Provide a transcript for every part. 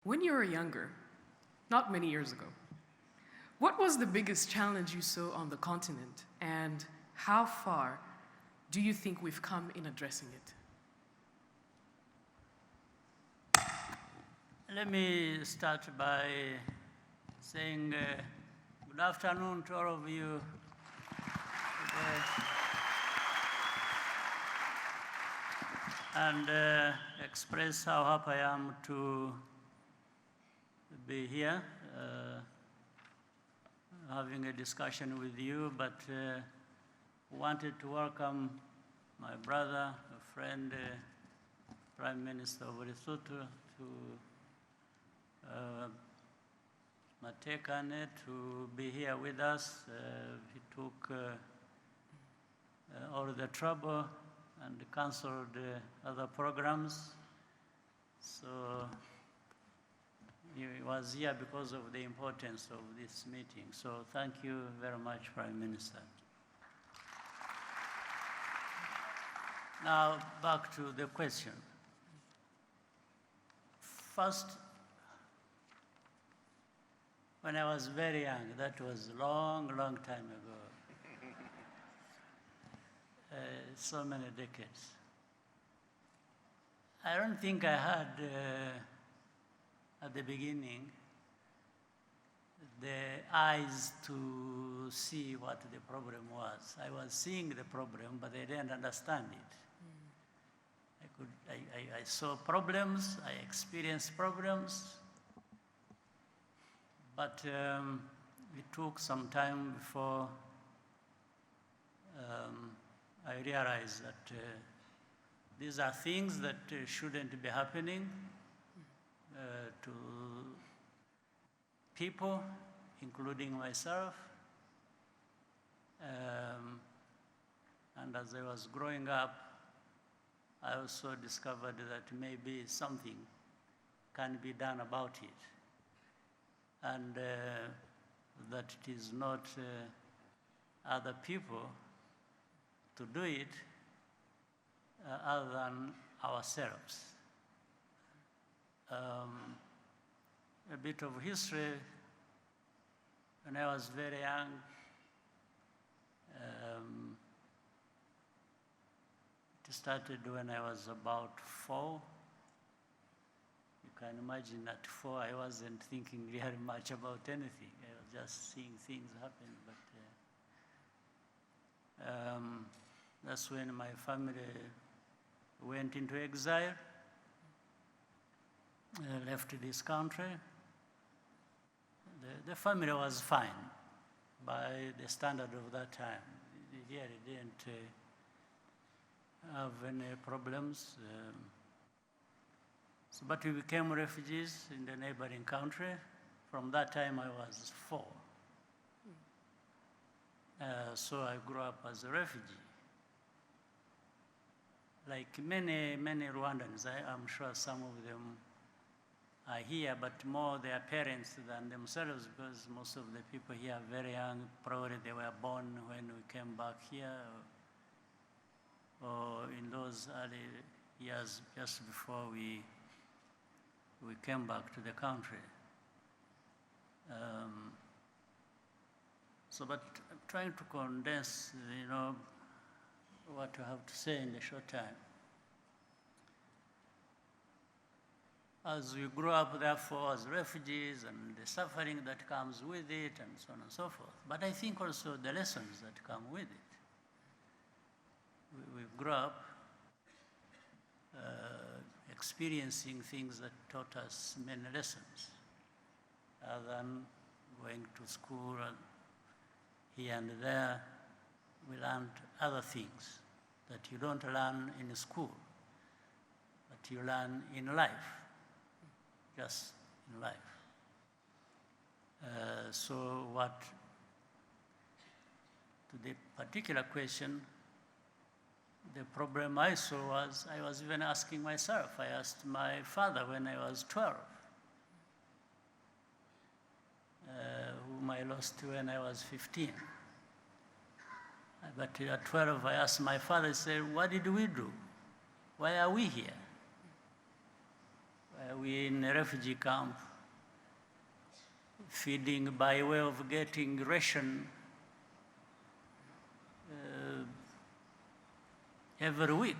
When you were younger, not many years ago, what was the biggest challenge you saw on the continent, and how far do you think we've come in addressing it? Let me start by saying good afternoon to all of you today, and express how happy I am to be here, having a discussion with you, but wanted to welcome my brother, a friend, Prime Minister of Lesotho, to Matekane, to be here with us. He took all the trouble and canceled other programs. So he was here because of the importance of this meeting. So thank you very much, Prime Minister. Now, back to the question. First, when I was very young, that was a long, long time ago, so many decades. I don't think I had, at the beginning, the eyes to see what the problem was. I was seeing the problem, but I didn't understand it. I saw problems, I experienced problems, but it took some time before I realized that these are things that shouldn't be happening to people, including myself. And as I was growing up, I also discovered that maybe something can be done about it, and that it is not other people to do it other than ourselves. A bit of history. When I was very young, it started when I was about 4. You can imagine at 4 I wasn't thinking really much about anything. I was just seeing things happen. But that's when my family went into exile, left this country. The family was fine by the standard of that time. They really didn't have any problems. But we became refugees in the neighboring country. From that time I was 4. So I grew up as a refugee. Like many Rwandans, I'm sure some of them are here, but more their parents than themselves, because most of the people here are very young. Probably they were born when we came back here, or in those early years just before we came back to the country. But I'm trying to condense, what I have to say in a short time. As we grew up, therefore, as refugees, and the suffering that comes with it, and so on and so forth. But I think also the lessons that come with it. We grew up experiencing things that taught us many lessons, other than going to school and here and there. We learned other things that you don't learn in school, but you learn in life, just in life. So what, to the particular question, the problem I saw was, I was even asking myself. I asked my father when I was 12, whom I lost when I was 15. But at 12, I asked my father, I said, what did we do? Why are we here? we in a refugee camp, feeding by way of getting ration every week.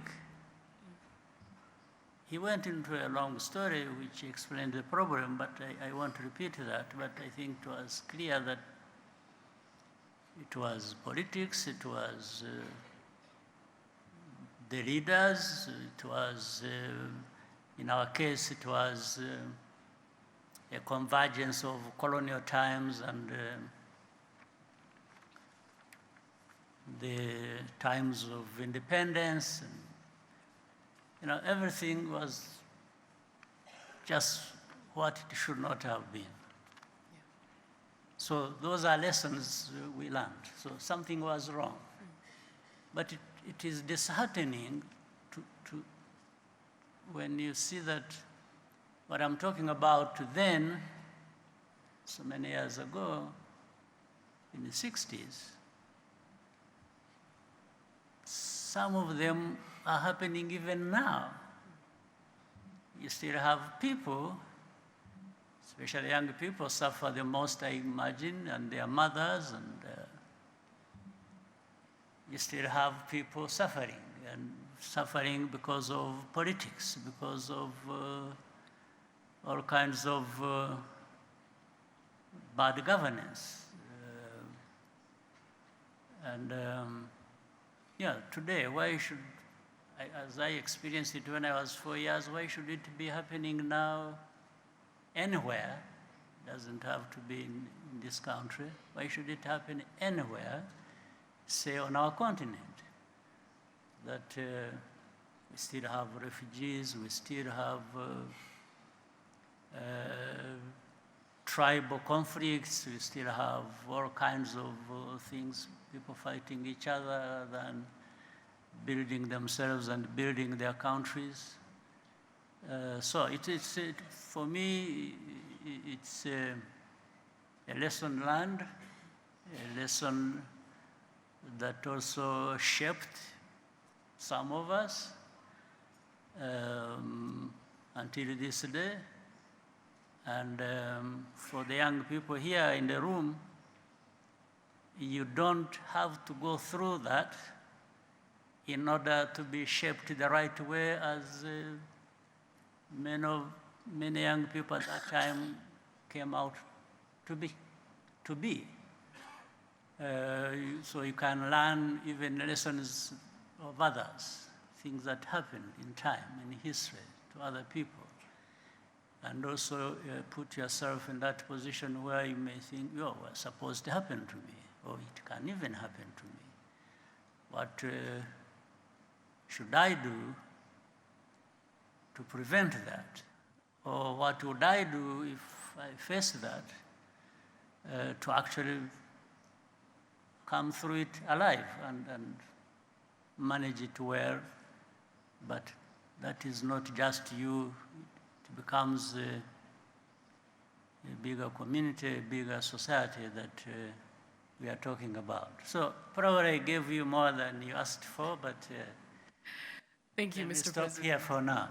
He went into a long story which explained the problem, but I won't repeat that. But I think it was clear that it was politics, it was the leaders, it was, in our case, it was a convergence of colonial times and the times of independence. And, you know, everything was just what it should not have been. Yeah. So those are lessons we learned. So something was wrong. But it is disheartening to when you see that what I'm talking about then, so many years ago, in the 60s, some of them are happening even now. You still have people, especially young people, suffer the most, I imagine, and their mothers, and you still have people suffering, and suffering because of politics, because of all kinds of bad governance. Yeah, today, why should, as I experienced it when I was 4 years, why should it be happening now anywhere? It doesn't have to be in this country. Why should it happen anywhere, say on our continent? That we still have refugees, we still have tribal conflicts, we still have all kinds of things, people fighting each other than building themselves and building their countries. So for me, it's a lesson learned, a lesson that also shaped some of us until this day. And for the young people here in the room, you don't have to go through that in order to be shaped the right way as many young people at that time came out to be. So you can learn even lessons of others, things that happened in time, in history, to other people. And also put yourself in that position where you may think, oh, what's supposed to happen to me? Or it can even happen to me. What should I do to prevent that? Or what would I do if I face that to actually come through it alive and manage it well? But that is not just you. It becomes a bigger community, a bigger society that we are talking about. So probably I gave you more than you asked for, but thank you, let me Mr. stop President. here for now.